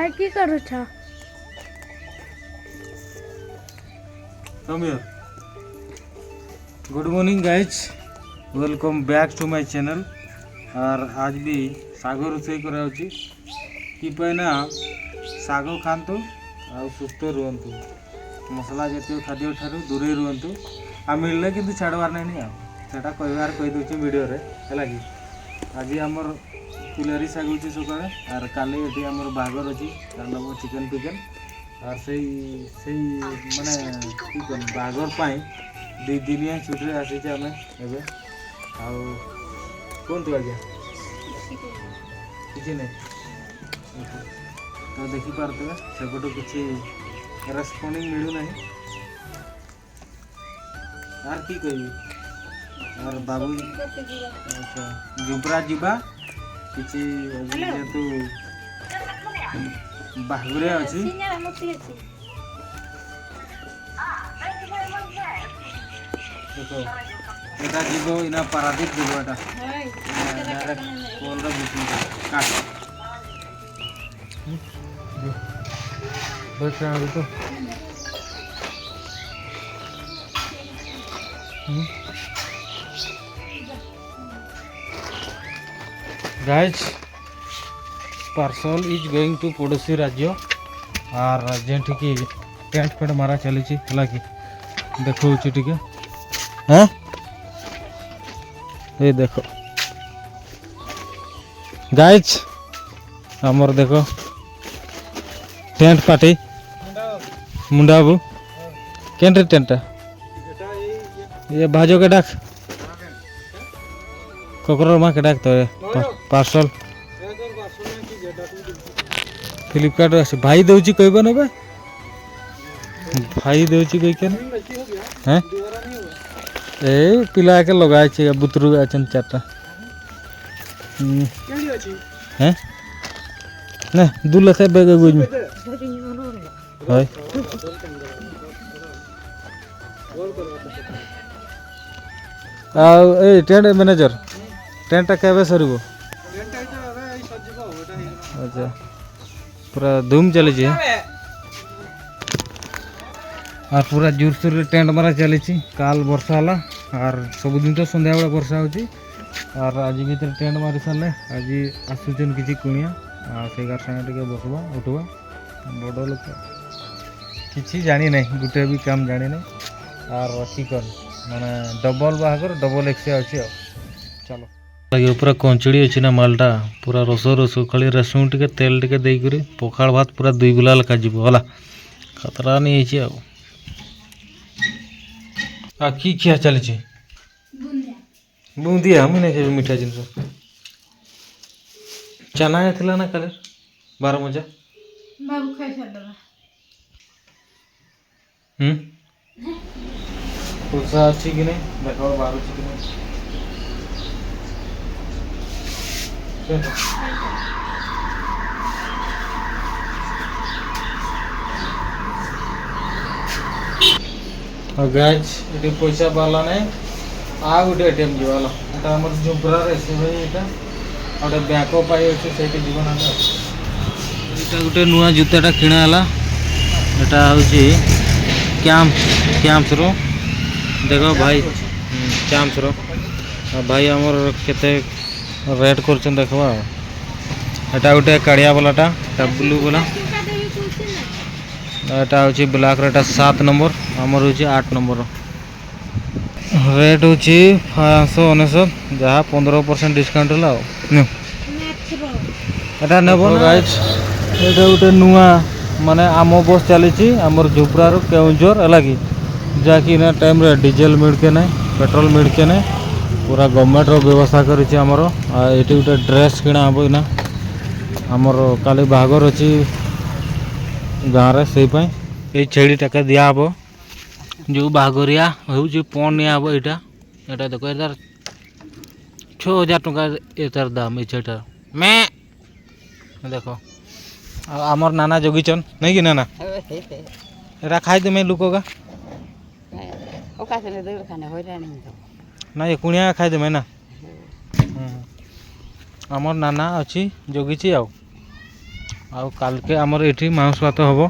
भाई की करू छ? Come here. Good morning guys, welcome back to my channel. और आज भी साग रोषे कराऊँगी कि ना साग खातु आ सुस्थ रुहतु, मसला जातीय खाद्य ठारू दूरे रुहतु। आ मिलने कि छाड़बार नहीं आटा कहबार कहीदे वीडियो है कि आज आमर पिलरी साग हो सका और काली ये आमर बागर अच्छी नब चिकेन पिकेन और से माने बागर पाई दुई दिनिया छुट्टी आसीचे आम एवं कहतु आज्ञा किसी नहीं तो देखिपे सेपटू किसी रेस्पॉन्डिंग मिलूना यार की कह और बाबू अच्छा जुबरा जीवा किसी जेहेतु बाहुरे अच्छी देखो एटा जीव इना पारादीप जीव एटा डायरेक्ट कॉल रे बुकिंग काट बस आ तो guys parcel is going to पड़ोसी राज्य और जेठी की टेंट फेंट मारा चली है कि देखो टिके हाँ ये देखो गाइस हमर देखो टेंट पार्टी मुंडा बाबू केन टेंट ये भाजो के डाक ककरों माँ के डाक तो पार्सल फ्लिपकार्ट आस भाई दूची कहब ना भाई दूची कह के हैं ए पिला के लगाए बुतरू अच्छे चार्टा हैं ना दूल्हा से बेग गुज में हाय ए टेंट मैनेजर टेंट केबे सरबो अच्छा पूरा धूम चली और पूरा जोरसोर टेंट मारा चली काल वर्षा है और सबुदिन तो संध्या बेला वर्षा हो और आज भीतर टेंट मारी सारे आज आसुचन किसी कुणिया से संगे बसवा उठवा बड़ लोक किसी जानी नहीं गोटे भी काम जानी नहीं और की कर माने डबल बाहागर डबल एक्सिया अच्छी चलो लगे पूरा कंचड़ी अच्छी ना मालटा पूरा रस रस खाली रसुण टे तेल टे देकर पखाड़ भात पूरा दुई गुला लखा जीव है खतरा नहीं है आ की खिया चली बुंदिया मुझे नहीं मीठा जिनस चना थी ना कल 12 मजा बाबू खाई सारा पुलसा अच्छी कि नहीं देखो बाहर अच्छी कि नहीं और गाइस ये पैसा बाला ने आ गोटे एटीएम जीवाला एटा हमर जुबरा रे से भाई एटा और बैकअप पाई अछि सेठी जीवन आटा एटा गोटे नुआ जूताटा किणा हला एटा होची कैंप्स रो देखो भाई कैंप्स रो भाई हमर केते रेट करछन देखबा एटा गोटे काड़िया वालाटा एटा ब्लू वाला एटा होची ब्लैक रेटा 7 नंबर हमर होची 8 नंबर रेट होची 599 जहाँ 15% डिस्काउंट हला एटा नेबो गाइस एटा गोटे नुआ माने आमो बस चली आमर झुपरार केउंझर है कि जहाँकि ना टाइम रे डीजेल मिल के नहीं पेट्रोल मिल के नहीं पूरा गवर्नमेंट रो व्यवस्था करिछि हमर एटी गोटे ड्रेस किना हबो ना हमर काली बागर अछि गाँव से ये छेड़ी टाका दिया हम जो बागरिया हो पौन निया यहाँ यहाँ देख यार 6000 टका यार दाम ये छेटार मैं देख आमर नाना जगिचन नहीं कि नाना एरा खाई दे मैं लुकोगा ना ये कुणिया खाई दे मैं ना आमर नाना अच्छी जगिची आउ आउ काल के आमर एठी मांस भात हबो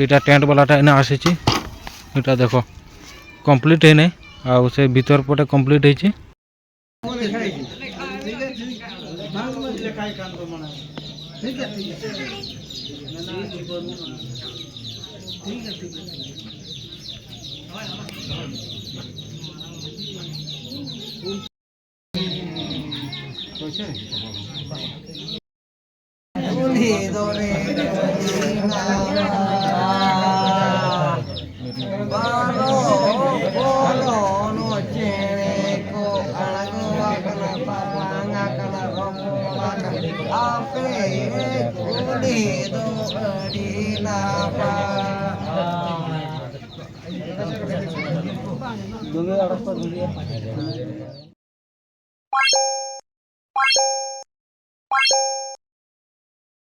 एटा टेंट वालाटा इना आसीची एटा देखो कंप्लीट है नै आउ से भीतर पटे कंप्लीट है छी